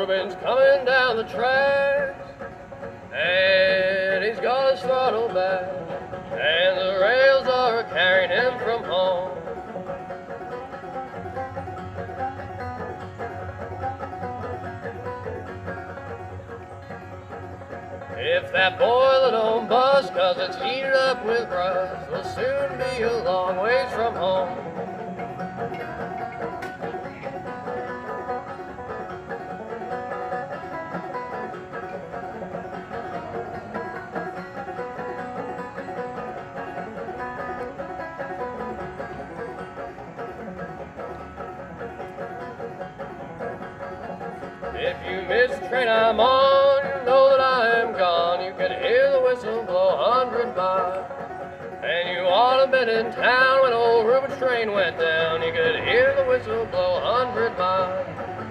Ruben's coming down the tracks, and he's got his throttle back, and the rails are carrying him from home. If that boiler don't bust 'cause it's heated up with rust, we'll soon be a long ways from home. If you miss the train I'm on, you know that I am gone. You can hear the whistle blow 100 miles. And you ought to have been in town when old Ruben's train went down. You could hear the whistle blow 100